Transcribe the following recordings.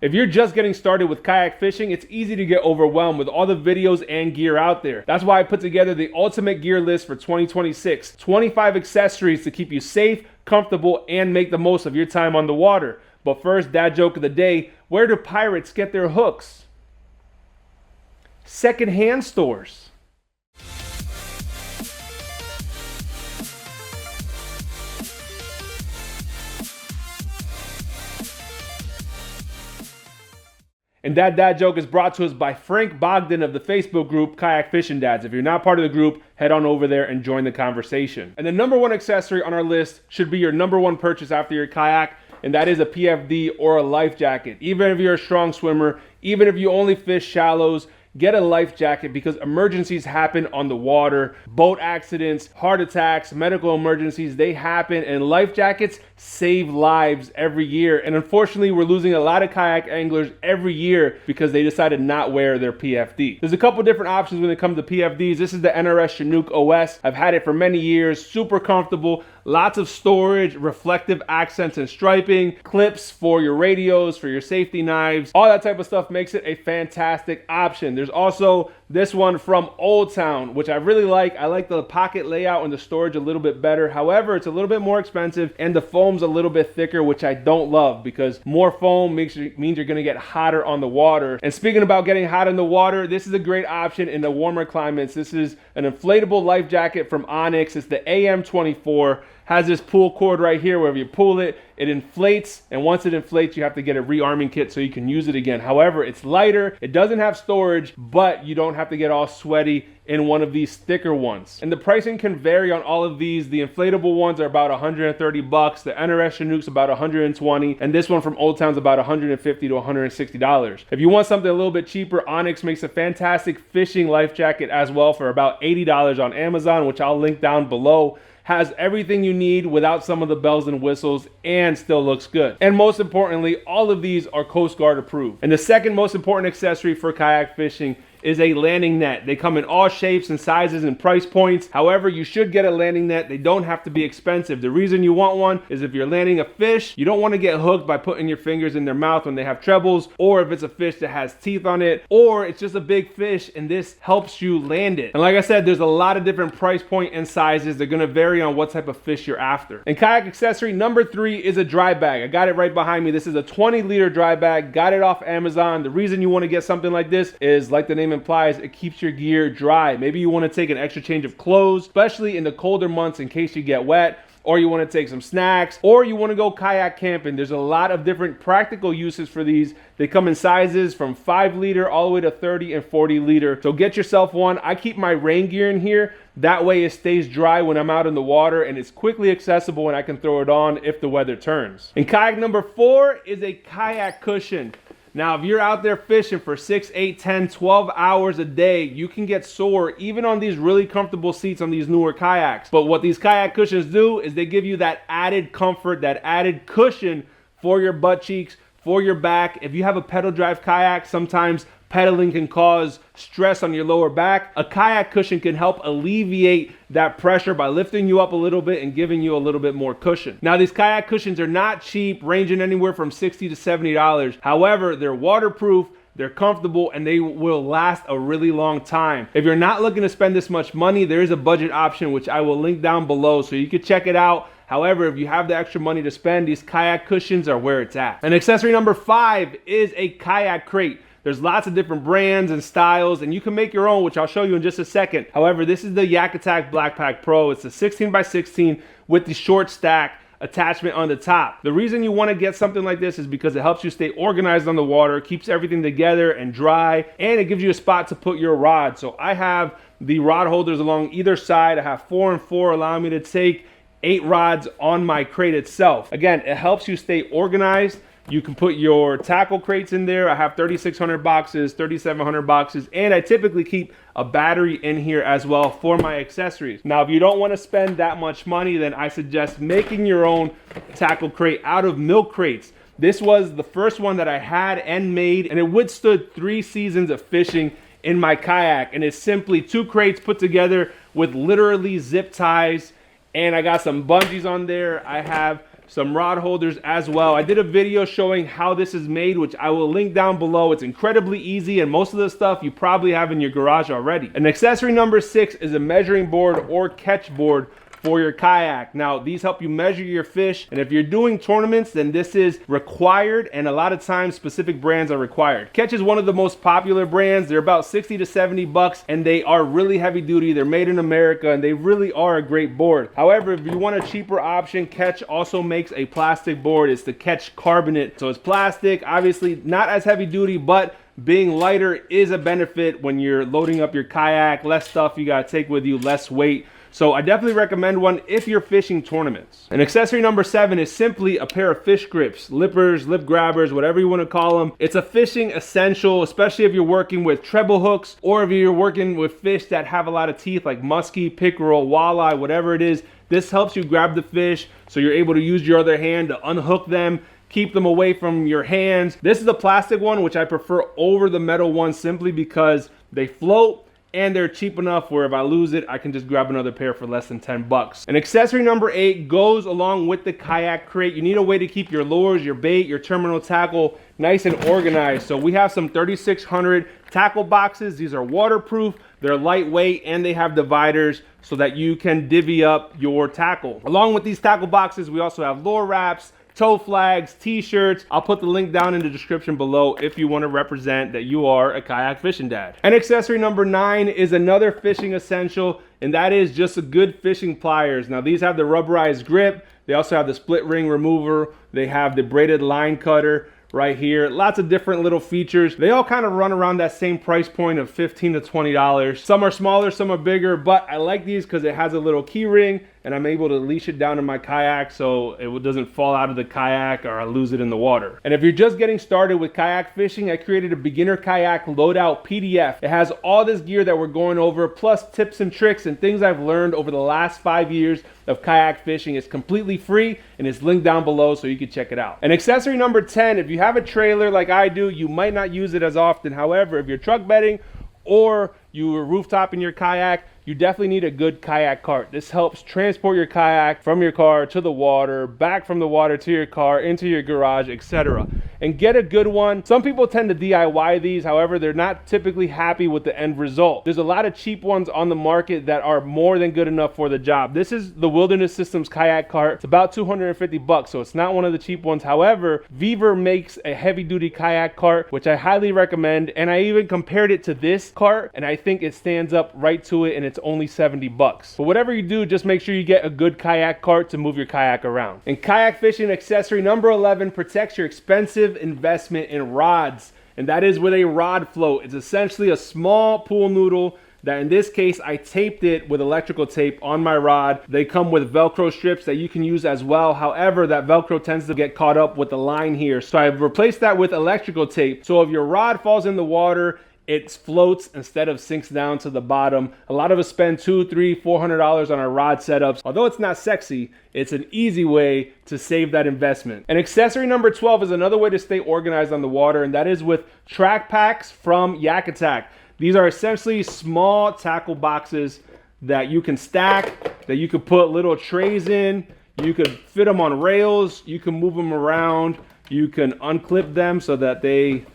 If you're just getting started with kayak fishing, it's easy to get overwhelmed with all the videos and gear out there. That's why I put together the ultimate gear list for 2026. 25 accessories to keep you safe, comfortable, and make the most of your time on the water. But first, dad joke of the day, where do pirates get their hooks? Secondhand stores. And that dad joke is brought to us by Frank Bogdan of the Facebook group Kayak Fishing Dads. If you're not part of the group, head on over there and join the conversation. And the number one accessory on our list should be your number one purchase after your kayak, and that is a PFD or a life jacket. Even if you're a strong swimmer, even if you only fish shallows, get a life jacket because emergencies happen on the water. Boat accidents, heart attacks, medical emergencies, they happen, and life jackets save lives every year. And unfortunately, we're losing a lot of kayak anglers every year because they decided not wear their PFD. There's a couple different options when it comes to PFDs. This is the NRS Chinook OS. I've had it for many years, super comfortable, lots of storage, reflective accents and striping, clips for your radios, for your safety knives, all that type of stuff makes it a fantastic option. There's also this one from Old Town, which I really like. I like the pocket layout and the storage a little bit better. However, it's a little bit more expensive and the foam's a little bit thicker, which I don't love because more foam means you're gonna get hotter on the water. And speaking about getting hot in the water, this is a great option in the warmer climates. This is an inflatable life jacket from Onyx. It's the AM24. Has this pull cord right here where if you pull it, it inflates, and once it inflates, you have to get a rearming kit so you can use it again. However, it's lighter, it doesn't have storage, but you don't have to get all sweaty in one of these thicker ones. And the pricing can vary on all of these. The inflatable ones are about 130 bucks, the NRS Chinook's about 120, and this one from Old Town's about 150 to 160 dollars. If you want something a little bit cheaper, Onyx makes a fantastic fishing life jacket as well for about $80 on Amazon, which I'll link down below. Has everything you need without some of the bells and whistles and still looks good. And most importantly, all of these are Coast Guard approved. And the second most important accessory for kayak fishing is a landing net. They come in all shapes and sizes and price points. However, you should get a landing net. They don't have to be expensive. The reason you want one is if you're landing a fish, you don't want to get hooked by putting your fingers in their mouth when they have trebles, or if it's a fish that has teeth on it, or it's just a big fish and this helps you land it. And like I said, there's a lot of different price point and sizes. They're gonna vary on what type of fish you're after. And kayak accessory number 3 is a dry bag. I got it right behind me. This is a 20-liter dry bag. Got it off Amazon. The reason you want to get something like this is, like the name implies, it keeps your gear dry. Maybe you want to take an extra change of clothes, especially in the colder months in case you get wet, or you want to take some snacks, or you want to go kayak camping. There's a lot of different practical uses for these. They come in sizes from 5 liter all the way to 30 and 40 liter. So get yourself one. I keep my rain gear in here. That way it stays dry when I'm out in the water and it's quickly accessible and I can throw it on if the weather turns. And kayak number 4 is a kayak cushion. Now, if you're out there fishing for 6, 8, 10, 12 hours a day, you can get sore even on these really comfortable seats on these newer kayaks. But what these kayak cushions do is they give you that added comfort, that added cushion for your butt cheeks, for your back. If you have a pedal drive kayak, sometimes pedaling can cause stress on your lower back. A kayak cushion can help alleviate that pressure by lifting you up a little bit and giving you a little bit more cushion. Now, these kayak cushions are not cheap, ranging anywhere from $60 to $70. However, they're waterproof, they're comfortable, and they will last a really long time. If you're not looking to spend this much money, there is a budget option, which I will link down below so you can check it out. However, if you have the extra money to spend, these kayak cushions are where it's at. And accessory number 5 is a kayak crate. There's lots of different brands and styles, and you can make your own, which I'll show you in just a second. However, this is the Yak Attack Black Pack Pro. It's a 16 by 16 with the short stack attachment on the top. The reason you want to get something like this is because it helps you stay organized on the water, keeps everything together and dry, and it gives you a spot to put your rod. So I have the rod holders along either side. I have 4 and 4, allowing me to take 8 rods on my crate itself. Again, it helps you stay organized. You can put your tackle crates in there. I have 3,600 boxes, 3,700 boxes, and I typically keep a battery in here as well for my accessories. Now, if you don't want to spend that much money, then I suggest making your own tackle crate out of milk crates. This was the first one that I had and made, and it withstood 3 seasons of fishing in my kayak. And it's simply 2 crates put together with literally zip ties, and I got some bungees on there. I have some rod holders as well. I did a video showing how this is made, which I will link down below. It's incredibly easy, and most of the stuff you probably have in your garage already. And accessory number 6 is a measuring board or catch board for your kayak. Now, these help you measure your fish, and if you're doing tournaments, then this is required, and a lot of times specific brands are required. Ketch is one of the most popular brands. They're about 60 to 70 bucks, and they are really heavy duty. They're made in America, and they really are a great board. However, if you want a cheaper option, Ketch also makes a plastic board. It's the Ketch Carbonate. So it's plastic, obviously not as heavy duty, but being lighter is a benefit when you're loading up your kayak. Less stuff you gotta take with you, less weight. So I definitely recommend one if you're fishing tournaments. And accessory number 7 is simply a pair of fish grips, lippers, lip grabbers, whatever you want to call them. It's a fishing essential, especially if you're working with treble hooks or if you're working with fish that have a lot of teeth like muskie, pickerel, walleye, whatever it is. This helps you grab the fish so you're able to use your other hand to unhook them, keep them away from your hands. This is the plastic one, which I prefer over the metal one simply because they float and they're cheap enough where if I lose it, I can just grab another pair for less than 10 bucks. And accessory number 8 goes along with the kayak crate. You need a way to keep your lures, your bait, your terminal tackle nice and organized. So we have some 3600 tackle boxes. These are waterproof, they're lightweight, and they have dividers so that you can divvy up your tackle. Along with these tackle boxes, we also have lure wraps, toe flags, t-shirts. I'll put the link down in the description below if you want to represent that you are a kayak fishing dad. And accessory number 9 is another fishing essential, and that is just a good fishing pliers. Now these have the rubberized grip. They also have the split ring remover. They have the braided line cutter right here. Lots of different little features. They all kind of run around that same price point of $15 to $20. Some are smaller, some are bigger, but I like these because it has a little key ring and I'm able to leash it down in my kayak so it doesn't fall out of the kayak or I lose it in the water. And if you're just getting started with kayak fishing, I created a beginner kayak loadout PDF. It has all this gear that we're going over, plus tips and tricks and things I've learned over the last 5 years of kayak fishing. It's completely free and it's linked down below so you can check it out. And accessory number 10, if you have a trailer like I do, you might not use it as often. However, if you're truck bedding or you are rooftop in your kayak, you definitely need a good kayak cart. This helps transport your kayak from your car to the water, back from the water to your car, into your garage, etc. And get a good one. Some people tend to DIY these, however, they're not typically happy with the end result. There's a lot of cheap ones on the market that are more than good enough for the job. This is the Wilderness Systems kayak cart. It's about 250 bucks, so it's not one of the cheap ones. However, Vevor makes a heavy-duty kayak cart, which I highly recommend, and I even compared it to this cart, and I think it stands up right to it, and it's only 70 bucks. But whatever you do, just make sure you get a good kayak cart to move your kayak around. And kayak fishing accessory number 11 protects your expensive investment in rods, and that is with a rod float. It's essentially a small pool noodle that in this case I taped it with electrical tape on my rod. They come with Velcro strips that you can use as well. However, that Velcro tends to get caught up with the line here, so I've replaced that with electrical tape. So if your rod falls in the water, it floats instead of sinks down to the bottom. A lot of us spend $200, $300, $400 on our rod setups. Although it's not sexy, it's an easy way to save that investment. And accessory number 12 is another way to stay organized on the water, and that is with Trackpaks from Yak Attack. These are essentially small tackle boxes that you can stack, that you could put little trays in. You could fit them on rails. You can move them around. You can unclip them so that they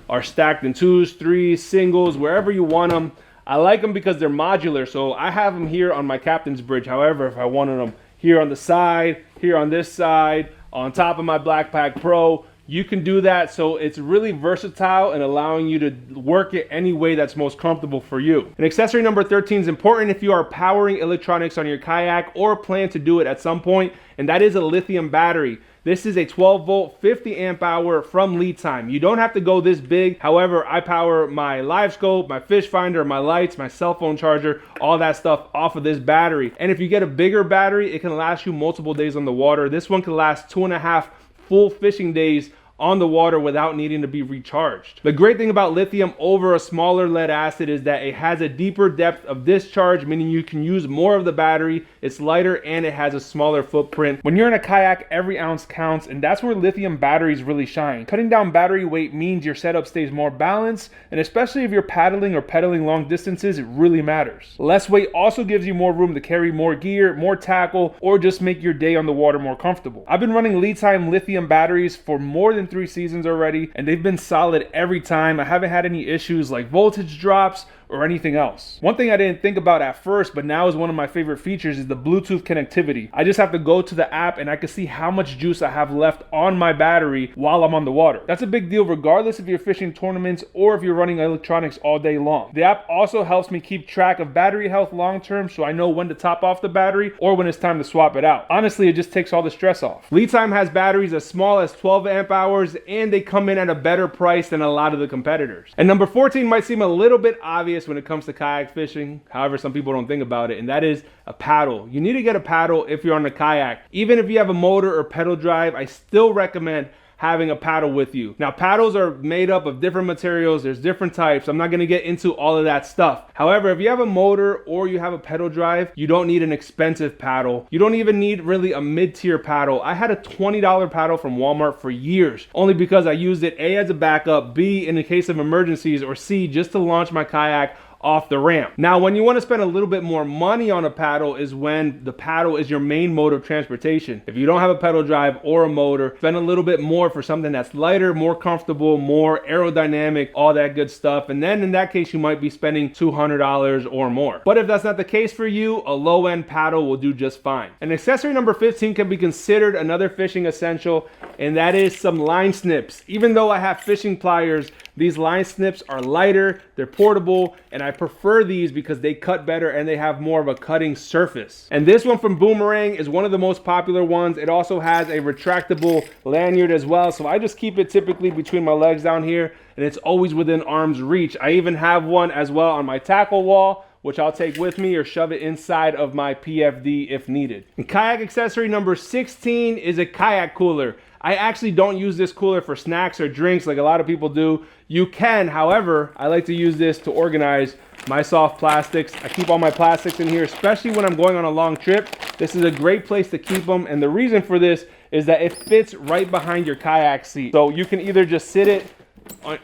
are stacked in 2s, 3s, singles, wherever you want them. I like them because they're modular, so I have them here on my captain's bridge. However, if I wanted them here on the side, here on this side, on top of my Blackpack Pro, you can do that. So it's really versatile and allowing you to work it any way that's most comfortable for you. And accessory number 13 is important if you are powering electronics on your kayak or plan to do it at some point, and that is a lithium battery. This is a 12 volt, 50 amp hour from LiTime. You don't have to go this big. However, I power my live scope, my fish finder, my lights, my cell phone charger, all that stuff off of this battery. And if you get a bigger battery, it can last you multiple days on the water. This one can last 2.5 full fishing days on the water without needing to be recharged. The great thing about lithium over a smaller lead acid is that it has a deeper depth of discharge, meaning you can use more of the battery, it's lighter, and it has a smaller footprint. When you're in a kayak, every ounce counts, and that's where lithium batteries really shine. Cutting down battery weight means your setup stays more balanced, and especially if you're paddling or pedaling long distances, it really matters. Less weight also gives you more room to carry more gear, more tackle, or just make your day on the water more comfortable. I've been running LiTime lithium batteries for more than 3 seasons already, and they've been solid every time. I haven't had any issues like voltage drops or anything else. One thing I didn't think about at first, but now is one of my favorite features, is the Bluetooth connectivity. I just have to go to the app and I can see how much juice I have left on my battery while I'm on the water. That's a big deal regardless if you're fishing tournaments or if you're running electronics all day long. The app also helps me keep track of battery health long term, so I know when to top off the battery or when it's time to swap it out. Honestly, it just takes all the stress off. LiTime has batteries as small as 12 amp hours, and they come in at a better price than a lot of the competitors. And number 14 might seem a little bit obvious when it comes to kayak fishing. However, some people don't think about it, and that is a paddle. You need to get a paddle if you're on a kayak. Even if you have a motor or pedal drive, I still recommend having a paddle with you. Now, paddles are made up of different materials. There's different types. I'm not gonna get into all of that stuff. However, if you have a motor or you have a pedal drive, you don't need an expensive paddle. You don't even need really a mid-tier paddle. I had a $20 paddle from Walmart for years, only because I used it A, as a backup, B, in the case of emergencies, or C, just to launch my kayak off the ramp. Now, when you want to spend a little bit more money on a paddle is when the paddle is your main mode of transportation. If you don't have a pedal drive or a motor, spend a little bit more for something that's lighter, more comfortable, more aerodynamic, all that good stuff. And then in that case, you might be spending $200 or more. But if that's not the case for you, a low-end paddle will do just fine. And accessory number 15 can be considered another fishing essential, and that is some line snips. Even though I have fishing pliers, these line snips are lighter, they're portable, and I prefer these because they cut better and they have more of a cutting surface. And this one from Boomerang is one of the most popular ones. It also has a retractable lanyard as well, so I just keep it typically between my legs down here, and it's always within arm's reach. I even have one as well on my tackle wall, which I'll take with me or shove it inside of my PFD if needed. And kayak accessory number 16 is a kayak cooler. I actually don't use this cooler for snacks or drinks like a lot of people do. You can, however, I like to use this to organize my soft plastics. I keep all my plastics in here, especially when I'm going on a long trip. This is a great place to keep them, and the reason for this is that it fits right behind your kayak seat. So you can either just sit it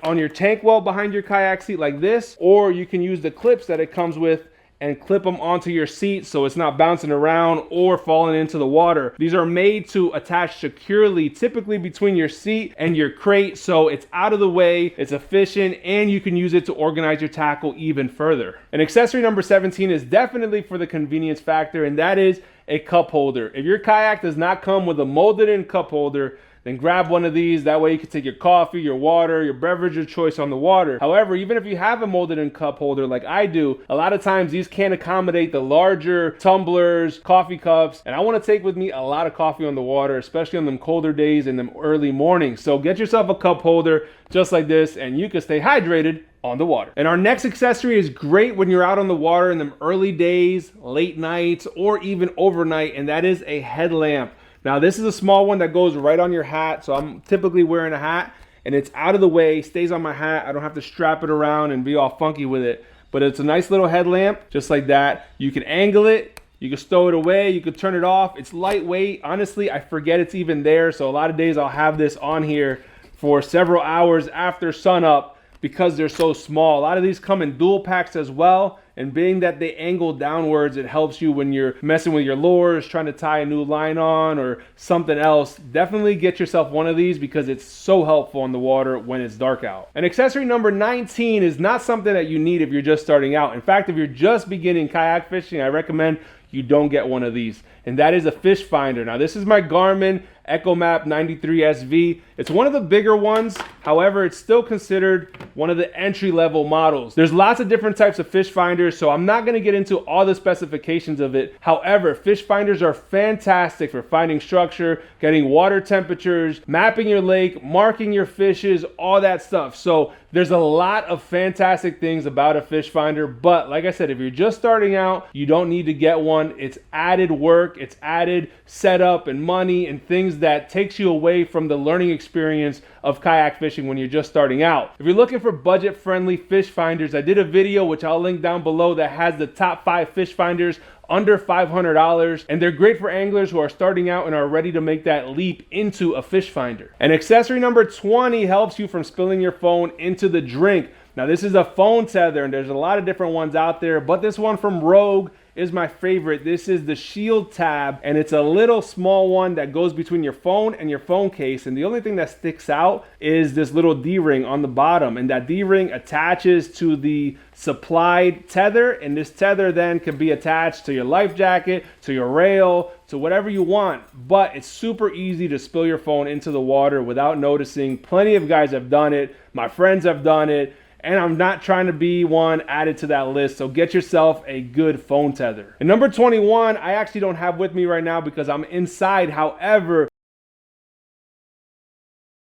on your tank well behind your kayak seat like this, or you can use the clips that it comes with and clip them onto your seat so it's not bouncing around or falling into the water. These are made to attach securely, typically between your seat and your crate, so it's out of the way, it's efficient, and you can use it to organize your tackle even further. And accessory number 17 is definitely for the convenience factor, and that is a cup holder. If your kayak does not come with a molded in cup holder, then grab one of these. That way you can take your coffee, your water, your beverage of choice on the water. However, even if you have a molded in cup holder like I do, a lot of times these can't accommodate the larger tumblers, coffee cups, and I want to take with me a lot of coffee on the water, especially on them colder days and them early mornings. So get yourself a cup holder just like this, and you can stay hydrated on the water. And our next accessory is great when you're out on the water in them early days, late nights, or even overnight, and that is a headlamp. Now, this is a small one that goes right on your hat, so I'm typically wearing a hat, and it's out of the way, stays on my hat. I don't have to strap it around and be all funky with it, but it's a nice little headlamp, just like that. You can angle it, you can stow it away, you can turn it off. It's lightweight. Honestly, I forget it's even there, so a lot of days I'll have this on here for several hours after sunup because they're so small. A lot of these come in dual packs as well, and being that they angle downwards, it helps you when you're messing with your lures, trying to tie a new line on or something else. Definitely get yourself one of these because it's so helpful on the water when it's dark out. And accessory number 19 is not something that you need if you're just starting out. In fact, if you're just beginning kayak fishing, I recommend you don't get one of these, and that is a fish finder. Now, this is my Garmin EchoMap 93 SV. It's one of the bigger ones. However, it's still considered one of the entry-level models. There's lots of different types of fish finders, so I'm not going to get into all the specifications of it. However, fish finders are fantastic for finding structure, getting water temperatures, mapping your lake, marking your fishes, all that stuff. So there's a lot of fantastic things about a fish finder, but like I said, if you're just starting out, you don't need to get one. It's added work, it's added setup and money and things that takes you away from the learning experience of kayak fishing when you're just starting out. If you're looking for budget-friendly fish finders, I did a video which I'll link down below that has the top 5 fish finders under $500, and they're great for anglers who are starting out and are ready to make that leap into a fish finder. And accessory number 20 helps you from spilling your phone into the drink. Now this is a phone tether, and there's a lot of different ones out there, but this one from Rogue is my favorite. This is the Shield tab, and it's a little small one that goes between your phone and your phone case, and the only thing that sticks out is this little D-ring on the bottom, and that D-ring attaches to the supplied tether, and this tether then can be attached to your life jacket, to your rail, to whatever you want. But it's super easy to spill your phone into the water without noticing. Plenty of guys have done it. My friends have done it. And I'm not trying to be one added to that list, so get yourself a good phone tether. And number 21, I actually don't have with me right now because I'm inside. However,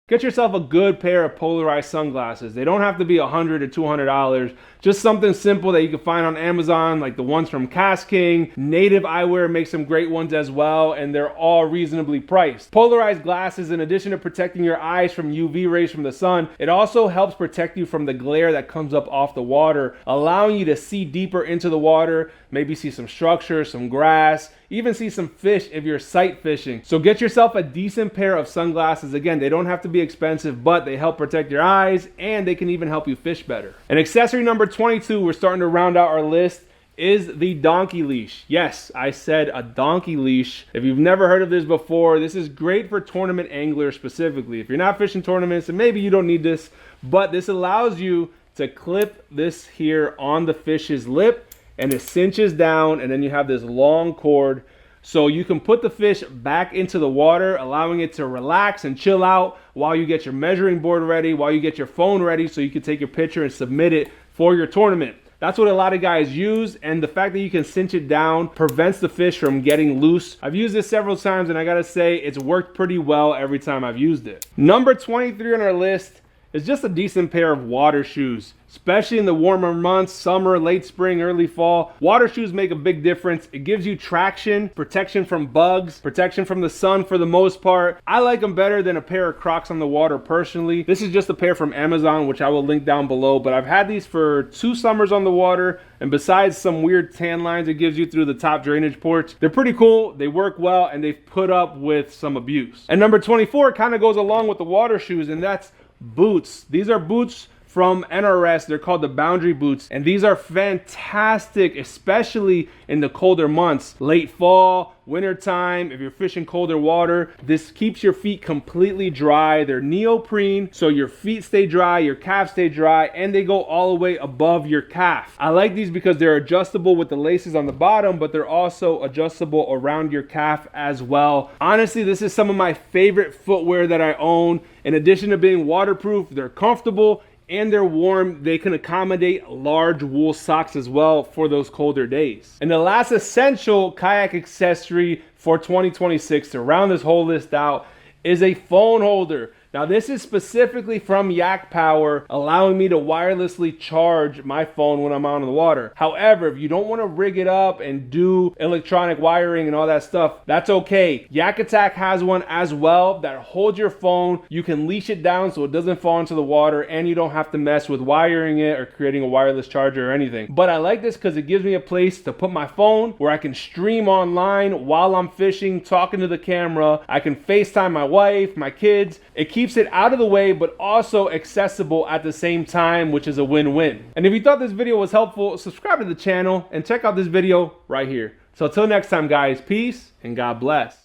get yourself a good pair of polarized sunglasses. They don't have to be $100 or $200. Just something simple that you can find on Amazon, like the ones from Cast King. Native Eyewear makes some great ones as well, and they're all reasonably priced. Polarized glasses, in addition to protecting your eyes from UV rays from the sun, it also helps protect you from the glare that comes up off the water, allowing you to see deeper into the water, maybe see some structure, some grass, even see some fish if you're sight fishing. So get yourself a decent pair of sunglasses. Again, they don't have to be expensive, but they help protect your eyes, and they can even help you fish better. And accessory number 22, we're starting to round out our list, is the donkey leash. Yes, I said a donkey leash. If you've never heard of this before, this is great for tournament anglers specifically. If you're not fishing tournaments, and maybe you don't need this, but this allows you to clip this here on the fish's lip, and it cinches down, and then you have this long cord, so you can put the fish back into the water, allowing it to relax and chill out while you get your measuring board ready, while you get your phone ready, so you can take your picture and submit it for your tournament. That's what a lot of guys use, and the fact that you can cinch it down prevents the fish from getting loose. I've used this several times, and I gotta say, it's worked pretty well every time I've used it. Number 23 on our list is just a decent pair of water shoes. Especially in the warmer months, summer, late spring, early fall. Water shoes make a big difference. It gives you traction, protection from bugs, protection from the sun for the most part. I like them better than a pair of Crocs on the water personally. This is just a pair from Amazon, which I will link down below, but I've had these for 2 summers on the water, and besides some weird tan lines it gives you through the top drainage ports, they're pretty cool, they work well, and they've put up with some abuse. And number 24 kind of goes along with the water shoes, and that's boots. These are boots from NRS. They're called the Boundary Boots, and these are fantastic, especially in the colder months, late fall, winter time. If you're fishing colder water, this keeps your feet completely dry. They're neoprene, so your feet stay dry, your calves stay dry, and they go all the way above your calf. I like these because they're adjustable with the laces on the bottom, but they're also adjustable around your calf as well. Honestly, this is some of my favorite footwear that I own. In addition to being waterproof, they're comfortable and they're warm. They can accommodate large wool socks as well for those colder days. And the last essential kayak accessory for 2026 to round this whole list out is a phone holder. Now this is specifically from Yak Power, allowing me to wirelessly charge my phone when I'm out on the water. However, if you don't want to rig it up and do electronic wiring and all that stuff, that's okay. Yak Attack has one as well that holds your phone. You can leash it down so it doesn't fall into the water, and you don't have to mess with wiring it or creating a wireless charger or anything. But I like this because it gives me a place to put my phone where I can stream online while I'm fishing, talking to the camera. I can FaceTime my wife, my kids. It keeps it out of the way, but also accessible at the same time, which is a win-win. And if you thought this video was helpful, subscribe to the channel and check out this video right here. So until next time, guys, peace and God bless.